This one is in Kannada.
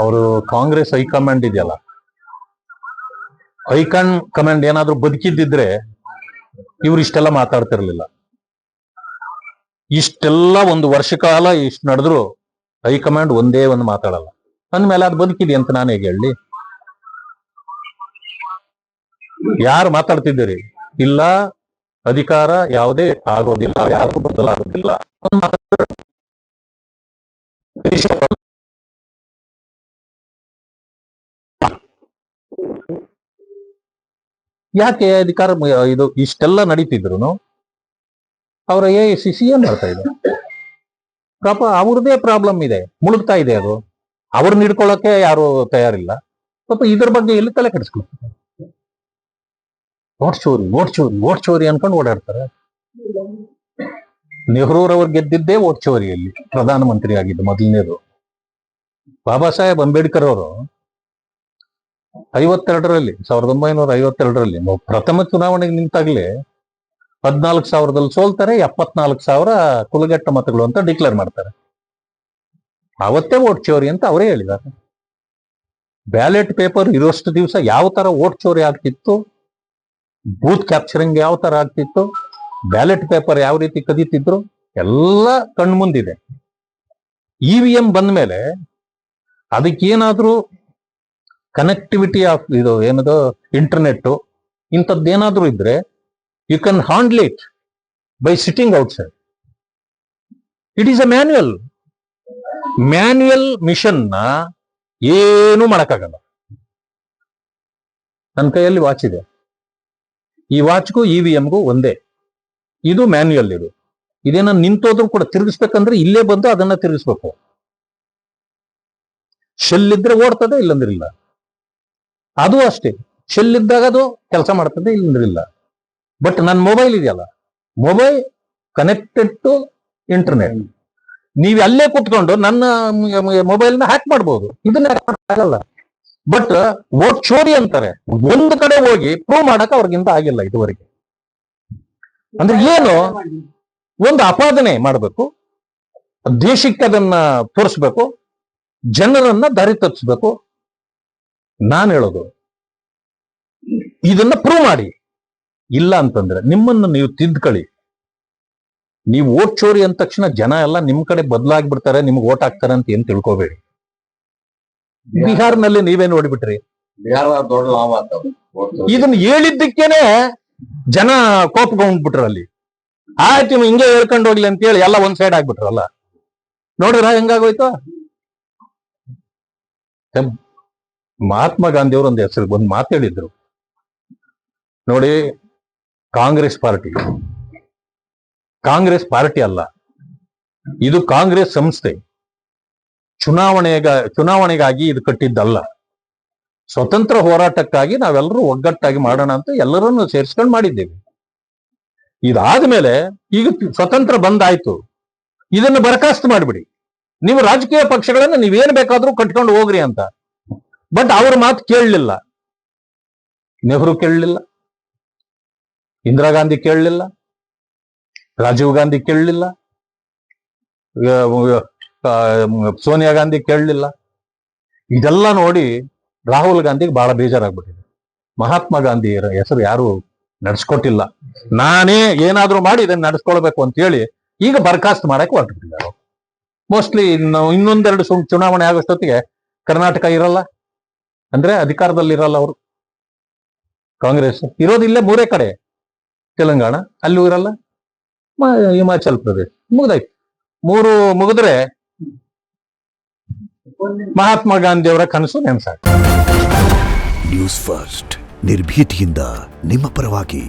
ಅವರು ಕಾಂಗ್ರೆಸ್ ಹೈಕಮಾಂಡ್ ಇದೆಯಲ್ಲ, ಹೈಕಮಾಂಡ್ ಏನಾದ್ರೂ ಬದುಕಿದ್ದಿದ್ರೆ ಇವ್ರು ಇಷ್ಟೆಲ್ಲ ಮಾತಾಡ್ತಿರ್ಲಿಲ್ಲ. ಇಷ್ಟೆಲ್ಲ ಒಂದು ವರ್ಷ ಕಾಲ ಇಷ್ಟು ನಡೆದ್ರು ಹೈಕಮಾಂಡ್ ಒಂದೇ ಒಂದು ಮಾತಾಡಲ್ಲ ಅಂದ್ಮೇಲೆ ಅದು ಬದುಕಿದೆ ಅಂತ ನಾನು ಹೇಗೆ ಹೇಳಿ? ಯಾರು ಮಾತಾಡ್ತಿದ್ದೀರಿ? ಇಲ್ಲ, ಅಧಿಕಾರ ಯಾವುದೇ ಆಗೋದಿಲ್ಲ, ಯಾರು ಬದಲಾಗೋದಿಲ್ಲ. ಯಾಕೆ ಅಧಿಕಾರ ಇದು ಇಷ್ಟೆಲ್ಲ ನಡೀತಿದ್ರು ಅವರ AICC ಏನ್ ಮಾಡ್ತಾ ಇದೆ? ಪಾಪ ಅವ್ರದೇ ಪ್ರಾಬ್ಲಮ್ ಇದೆ, ಮುಳುಗ್ತಾ ಇದೆ. ಅದು ಅವ್ರನ್ನ ಹಿಡ್ಕೊಳ್ಳೋಕೆ ಯಾರು ತಯಾರಿಲ್ಲ. ಪಾಪ ಇದ್ರ ಬಗ್ಗೆ ಎಲ್ಲಿ ತಲೆ ಕೆಡಿಸ್ಕೊಳ್ತಾರೆ? ಓಟ್ ಚೋರಿ ಅನ್ಕೊಂಡು ಓಡಾಡ್ತಾರೆ. ನೆಹರೂರವ್ರು ಗೆದ್ದಿದ್ದೇ ಓಟ್ ಚೋರಿಯಲ್ಲಿ, ಪ್ರಧಾನಮಂತ್ರಿ ಆಗಿದ್ದು ಮೊದಲನೇದು. ಬಾಬಾ ಸಾಹೇಬ್ ಅಂಬೇಡ್ಕರ್ ಅವರು 1952ರಲ್ಲಿ ಪ್ರಥಮ ಚುನಾವಣೆಗೆ ನಿಂತಾಗ್ಲೇ 14,000ದಲ್ಲಿ ಸೋಲ್ತಾರೆ, 74,000 ಕುಲಗೆಟ್ಟ ಮತಗಳು ಅಂತ ಡಿಕ್ಲೇರ್ ಮಾಡ್ತಾರೆ. ಅವತ್ತೇ ಓಟ್ ಚೋರಿ ಅಂತ ಅವರೇ ಹೇಳಿದ್ದಾರೆ. ಬ್ಯಾಲೆಟ್ ಪೇಪರ್ ಇರೋಷ್ಟು ದಿವಸ ಯಾವ ತರ ಓಟ್ ಚೋರಿ ಆಗ್ತಿತ್ತು, ಬೂತ್ ಕ್ಯಾಪ್ಚರಿಂಗ್ ಯಾವ ತರ ಆಗ್ತಿತ್ತು, ಬ್ಯಾಲೆಟ್ ಪೇಪರ್ ಯಾವ ರೀತಿ ಕದೀತಿದ್ರು ಎಲ್ಲ ಕಣ್ಮುಂದಿದೆ. EVM ಬಂದ ಮೇಲೆ ಅದಕ್ಕೇನಾದ್ರೂ ಕನೆಕ್ಟಿವಿಟಿ ಆಫ್ ಇದು ಏನದು ಇಂಟರ್ನೆಟ್ ಇಂಥದ್ದೇನಾದ್ರೂ ಇದ್ರೆ you can handle it by sitting outside. It is a manual machine ನ ಏನು ಮಾಡಕ್ಕಾಗಲ್ಲ. ನನ್ನ ಕೈಯಲ್ಲಿ ವಾಚ್ ಇದೆ, ಈ ವಾಚ್ಗೂ EVMಗೂ ಒಂದೇ. ಇದು ಮ್ಯಾನ್ಯುಯಲ್. ಇದೇನ ನಿಂತೋದ್ರೂ ಕೂಡ ತಿರುಗಿಸ್ಬೇಕಂದ್ರೆ ಇಲ್ಲೇ ಬಂದು ಅದನ್ನ ತಿರುಗಿಸ್ಬೇಕು. ಶೆಲ್ ಇದ್ರೆ ಓಡ್ತದೆ, ಇಲ್ಲಂದ್ರೆ ಇಲ್ಲ. ಅದು ಅಷ್ಟೇ, ಶೆಲ್ ಇದ್ದಾಗ ಅದು ಕೆಲಸ ಮಾಡ್ತದೆ, ಇಲ್ಲಂದ್ರೆ ಇಲ್ಲ. ಬಟ್ ನನ್ನ ಮೊಬೈಲ್ ಇದೆಯಲ್ಲ, ಮೊಬೈಲ್ ಕನೆಕ್ಟೆಡ್ ಟು ಇಂಟರ್ನೆಟ್. ನೀವು ಅಲ್ಲೇ ಕೂತ್ಕೊಂಡು ನನ್ನ ಮೊಬೈಲ್ನ ಹ್ಯಾಕ್ ಮಾಡ್ಬೋದು, ಇದನ್ನ ಆಗಲ್ಲ. ಬಟ್ ವೋಟ್ ಚೋರಿ ಅಂತಾರೆ, ಒಂದು ಕಡೆ ಹೋಗಿ ಪ್ರೂವ್ ಮಾಡಕ್ ಅವ್ರಿಗಿಂತ ಆಗಿಲ್ಲ ಇದುವರೆಗೆ. ಅಂದ್ರೆ ಏನು, ಒಂದು ಆಪಾದನೆ ಮಾಡಬೇಕು, ದೇಶಕ್ಕೆ ಅದನ್ನ ತೋರಿಸ್ಬೇಕು, ಜನರನ್ನ ದಾರಿ ತಪ್ಪಿಸ್ಬೇಕು. ನಾನು ಹೇಳೋದು ಇದನ್ನ ಪ್ರೂವ್ ಮಾಡಿ. ಇಲ್ಲ ಅಂತಂದ್ರೆ ನಿಮ್ಮನ್ನು ನೀವು ತಿದ್ಕೊಳ್ಳಿ. ನೀವು ಓಟ್ ಚೋರಿ ಅಂದ ತಕ್ಷಣ ಜನ ಎಲ್ಲ ನಿಮ್ ಕಡೆ ಬದಲಾಗ್ಬಿಡ್ತಾರೆ, ನಿಮ್ಗೆ ಓಟ್ ಹಾಕ್ತಾರೆ ಅಂತ ಏನ್ ತಿಳ್ಕೋಬೇಡಿ. ಬಿಹಾರ್ನಲ್ಲಿ ನೀವೇ ನೋಡ್ಬಿಟ್ರಿ, ಇದನ್ನ ಹೇಳಿದ್ದಕ್ಕೇನೆ ಜನ ಕೋಪಗೊಂಡ್ಬಿಟ್ರು. ಅಲ್ಲಿ ಆಯ್ತು ಹಿಂಗೆ ಹೇಳ್ಕೊಂಡು ಹೋಗ್ಲಿ ಅಂತ ಹೇಳಿ ಎಲ್ಲ ಒಂದ್ ಸೈಡ್ ಆಗ್ಬಿಟ್ರಲ್ಲ. ನೋಡಿದ್ರ ಹೆಂಗಾಗೋಯ್ತು? ಮಹಾತ್ಮ ಗಾಂಧಿ ಅವರು ಒಂದು ಹೆಸರು ಒಂದು ಮಾತಾಡಿದ್ರು ನೋಡಿ, ಕಾಂಗ್ರೆಸ್ ಪಾರ್ಟಿ ಅಲ್ಲ ಇದು, ಕಾಂಗ್ರೆಸ್ ಸಂಸ್ಥೆ. ಚುನಾವಣೆಗಾಗಿ ಇದು ಕಟ್ಟಿದ್ದಲ್ಲ. ಸ್ವತಂತ್ರ ಹೋರಾಟಕ್ಕಾಗಿ ನಾವೆಲ್ಲರೂ ಒಗ್ಗಟ್ಟಾಗಿ ಮಾಡೋಣ ಅಂತ ಎಲ್ಲರನ್ನು ಸೇರಿಸ್ಕೊಂಡು ಮಾಡಿದ್ದೇವೆ. ಇದಾದ್ಮೇಲೆ ಈಗ ಸ್ವತಂತ್ರ ಬಂದಾಯ್ತು, ಇದನ್ನು ಬರಖಾಸ್ತು ಮಾಡಿಬಿಡಿ. ನೀವು ರಾಜಕೀಯ ಪಕ್ಷಗಳನ್ನ ನೀವೇನ್ ಬೇಕಾದ್ರೂ ಕಟ್ಕೊಂಡು ಹೋಗ್ರಿ ಅಂತ. ಬಟ್ ಅವ್ರ ಮಾತು ಕೇಳಲಿಲ್ಲ. ನೆಹರು ಕೇಳಲಿಲ್ಲ, ಇಂದಿರಾ ಗಾಂಧಿ ಕೇಳಲಿಲ್ಲ, ರಾಜೀವ್ ಗಾಂಧಿ ಕೇಳಲಿಲ್ಲ, ಸೋನಿಯಾ ಗಾಂಧಿ ಕೇಳಲಿಲ್ಲ. ಇದೆಲ್ಲ ನೋಡಿ ರಾಹುಲ್ ಗಾಂಧಿಗೆ ಬಹಳ ಬೇಜಾರಾಗ್ಬಿಟ್ಟಿದೆ. ಮಹಾತ್ಮ ಗಾಂಧಿ ಹೆಸರು ಯಾರು ನಡ್ಸ್ಕೊಟ್ಟಿಲ್ಲ, ನಾನೇ ಏನಾದ್ರೂ ಮಾಡಿ ಇದನ್ನ ನಡ್ಸ್ಕೊಳ್ಬೇಕು ಅಂತ ಹೇಳಿ ಈಗ ಬರ್ಖಾಸ್ತು ಮಾಡಕ್ಕೆ ಹೊರಟಿದ್ದಾರೆ. ಮೋಸ್ಟ್ಲಿ ಇನ್ನೊಂದೆರಡು ಚುನಾವಣೆ ಆಗೋಷ್ಟೊತ್ತಿಗೆ ಕರ್ನಾಟಕ ಇರಲ್ಲ, ಅಂದ್ರೆ ಅಧಿಕಾರದಲ್ಲಿ ಇರಲ್ಲ ಅವರು. ಕಾಂಗ್ರೆಸ್ ಇರೋದಿಲ್ಲೇ 3 ಕಡೆ, ತೆಲಂಗಾಣ ಅಲ್ಲೂ ಇರಲ್ಲ, ಹಿಮಾಚಲ್ ಪ್ರದೇಶ. ಮುಗ್ದಾಯ್ತು. 3 ಮುಗಿದ್ರೆ ಮಹಾತ್ಮ ಗಾಂಧಿ ಅವರ ಕನಸು ನೆನಸಾಗ. ನ್ಯೂಸ್ ಫಸ್ಟ್, ನಿರ್ಭೀತಿಯಿಂದ ನಿಮ್ಮ ಪರವಾಗಿ.